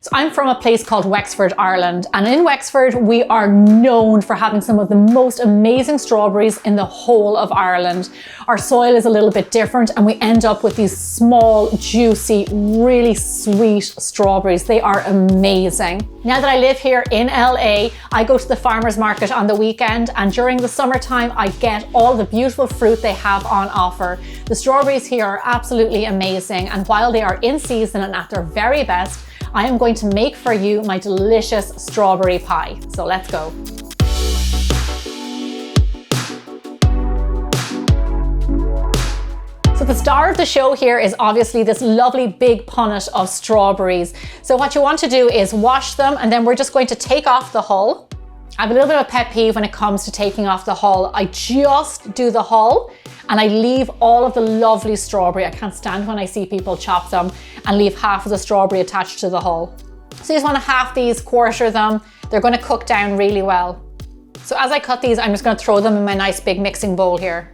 So I'm from a place called Wexford, Ireland, and in Wexford we are known for having some of the most amazing strawberries in the whole of Ireland. Our soil is a little bit different and we end up with these small, juicy, really sweet strawberries. They are amazing. Now that I live here in LA, I go to the farmer's market on the weekend, and during the summertime I get all the beautiful fruit they have on offer. The strawberries here are absolutely amazing, and while they are in season and at their very best, I am going to make for you my delicious strawberry pie. So let's go. So the star of the show here is obviously this lovely big punnet of strawberries. So what you want to do is wash them, and then we're just going to take off the hull. I have a little bit of a pet peeve when it comes to taking off the hull. I just do the hull and I leave all of the lovely strawberry. I can't stand when I see people chop them and leave half of the strawberry attached to the hull. So you just want to half these, quarter them. They're going to cook down really well. So as I cut these, I'm just going to throw them in my nice big mixing bowl here.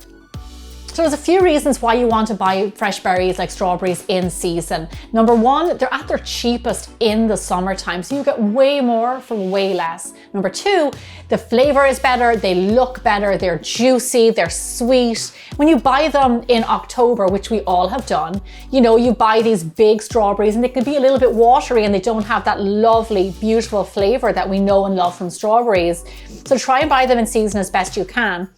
So there's a few reasons why you want to buy fresh berries like strawberries in season. Number one, they're at their cheapest in the summertime, so you get way more for way less. Number two, the flavor is better, they look better, they're juicy, they're sweet. When you buy them in October, which we all have done, you buy these big strawberries and they can be a little bit watery and they don't have that lovely, beautiful flavor that we know and love from strawberries. So try and buy them in season as best you can.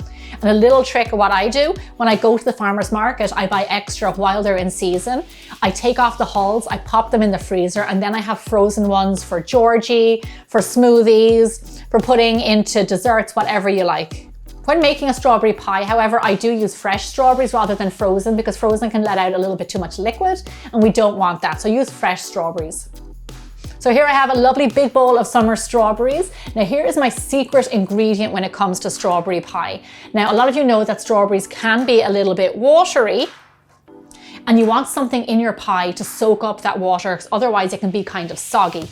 And a little trick of what I do, when I go to the farmer's market, I buy extra while they're in season. I take off the hulls, I pop them in the freezer, and then I have frozen ones for Georgie, for smoothies, for putting into desserts, whatever you like. When making a strawberry pie, however, I do use fresh strawberries rather than frozen, because frozen can let out a little bit too much liquid and we don't want that. So use fresh strawberries. So here I have a lovely big bowl of summer strawberries. Now here is my secret ingredient when it comes to strawberry pie. Now a lot of you know that strawberries can be a little bit watery, and you want something in your pie to soak up that water, because otherwise it can be kind of soggy.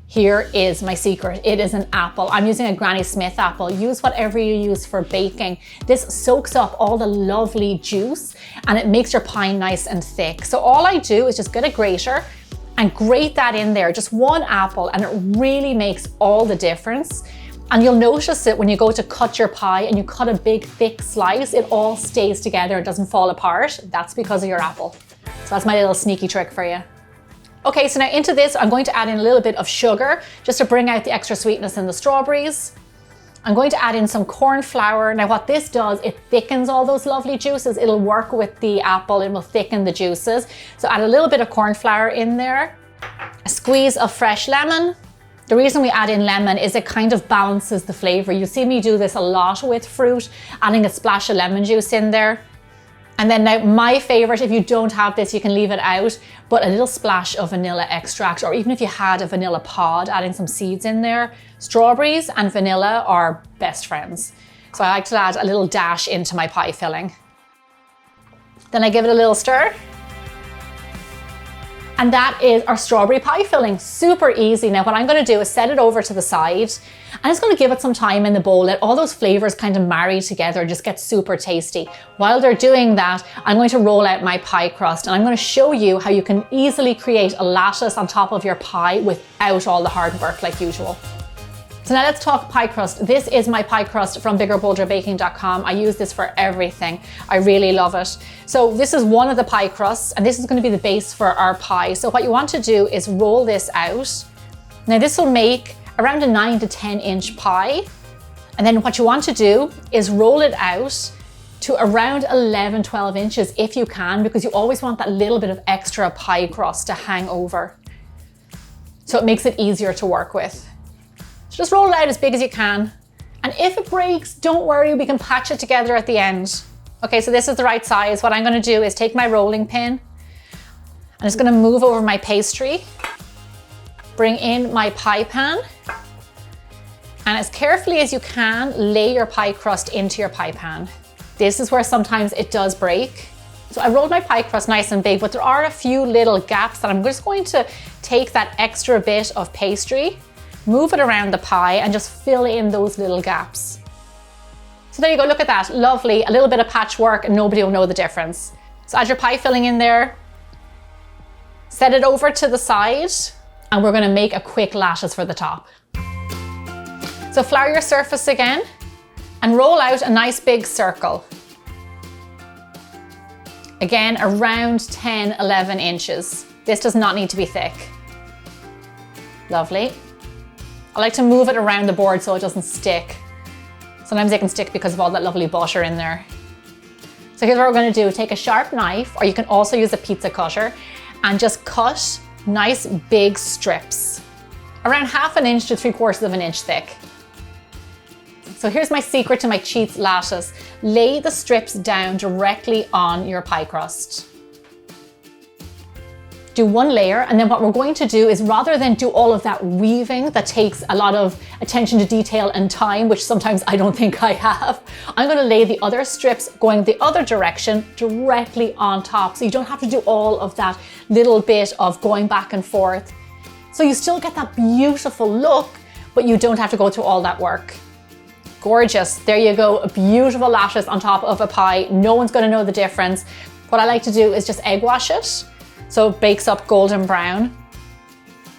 Here is my secret. It is an apple. I'm using a Granny Smith apple. Use whatever you use for baking. This soaks up all the lovely juice and it makes your pie nice and thick. So all I do is just get a grater and grate that in there, just one apple, and it really makes all the difference. And you'll notice it when you go to cut your pie and you cut a big thick slice, it all stays together, it doesn't fall apart. That's because of your apple. So that's my little sneaky trick for you. Okay, so now into this, I'm going to add in a little bit of sugar just to bring out the extra sweetness in the strawberries. I'm going to add in some corn flour. Now what this does, it thickens all those lovely juices. It'll work with the apple, it will thicken the juices. So add a little bit of corn flour in there, a squeeze of fresh lemon. The reason we add in lemon is it kind of balances the flavor. You see me do this a lot with fruit, adding a splash of lemon juice in there. And then now my favorite, if you don't have this, you can leave it out, but a little splash of vanilla extract, or even if you had a vanilla pod, adding some seeds in there. Strawberries and vanilla are best friends. So I like to add a little dash into my pie filling. Then I give it a little stir. And that is our strawberry pie filling. Super easy. Now what I'm going to do is set it over to the side. I'm just going to give it some time in the bowl, let all those flavors kind of marry together and just get super tasty. While they're doing that, I'm going to roll out my pie crust, and I'm going to show you how you can easily create a lattice on top of your pie without all the hard work like usual. So now let's talk pie crust. This is my pie crust from biggerbolderbaking.com. I use this for everything. I really love it. So this is one of the pie crusts, and this is going to be the base for our pie. So what you want to do is roll this out. Now this will make around a 9 to 10 inch pie. And then what you want to do is roll it out to around 11, 12 inches if you can, because you always want that little bit of extra pie crust to hang over. So it makes it easier to work with. So just roll it out as big as you can. And if it breaks, don't worry, we can patch it together at the end. Okay, so this is the right size. What I'm gonna do is take my rolling pin. I'm just gonna move over my pastry, bring in my pie pan, and as carefully as you can, lay your pie crust into your pie pan. This is where sometimes it does break. So I rolled my pie crust nice and big, but there are a few little gaps that I'm just going to take that extra bit of pastry, move it around the pie, and just fill in those little gaps. So there you go, look at that, lovely, a little bit of patchwork and nobody will know the difference. So add your pie filling in there, set it over to the side. and we're gonna make a quick lattice for the top. So flour your surface again and roll out a nice big circle. Again, around 10, 11 inches. This does not need to be thick. Lovely. I like to move it around the board so it doesn't stick. Sometimes it can stick because of all that lovely butter in there. So here's what we're gonna do. Take a sharp knife, or you can also use a pizza cutter, and just cut nice big strips, around 1/2 inch to 3/4 inch thick. So here's my secret to my cheats lattice. Lay the strips down directly on your pie crust. Do one layer, and then what we're going to do is, rather than do all of that weaving that takes a lot of attention to detail and time, which sometimes I don't think I have, I'm gonna lay the other strips going the other direction directly on top. So you don't have to do all of that little bit of going back and forth. So you still get that beautiful look, but you don't have to go through all that work. Gorgeous, there you go, a beautiful lattice on top of a pie. No one's gonna know the difference. What I like to do is just egg wash it, so it bakes up golden brown.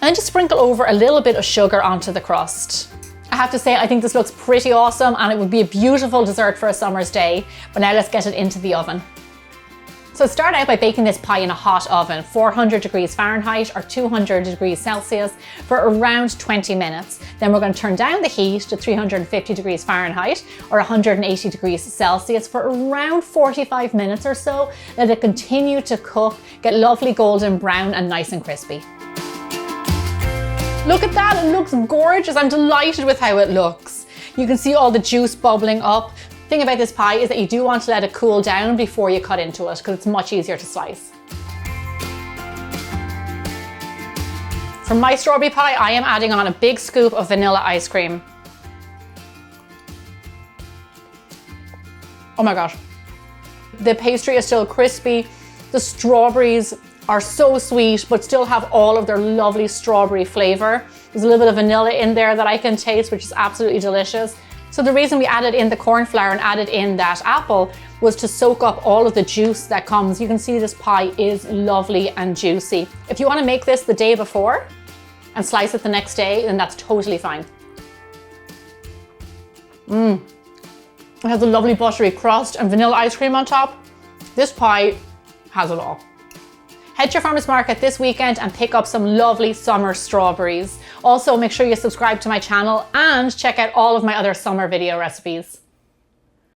And then just sprinkle over a little bit of sugar onto the crust. I have to say, I think this looks pretty awesome, and it would be a beautiful dessert for a summer's day. But now let's get it into the oven. So start out by baking this pie in a hot oven, 400 degrees Fahrenheit or 200 degrees Celsius, for around 20 minutes. Then we're going to turn down the heat to 350 degrees Fahrenheit or 180 degrees Celsius for around 45 minutes or so. Let it continue to cook, get lovely golden brown and nice and crispy. Look at that, it looks gorgeous. I'm delighted with how it looks. You can see all the juice bubbling up. The thing about this pie is that you do want to let it cool down before you cut into it, because it's much easier to slice. For my strawberry pie, I am adding on a big scoop of vanilla ice cream. Oh my gosh. The pastry is still crispy. The strawberries are so sweet, but still have all of their lovely strawberry flavor. There's a little bit of vanilla in there that I can taste, which is absolutely delicious. So the reason we added in the corn flour and added in that apple was to soak up all of the juice that comes. You can see this pie is lovely and juicy. If you want to make this the day before and slice it the next day, then that's totally fine. It has a lovely buttery crust and vanilla ice cream on top. This pie has it all. Head to your farmer's market this weekend and pick up some lovely summer strawberries. Also, make sure you subscribe to my channel and check out all of my other summer video recipes.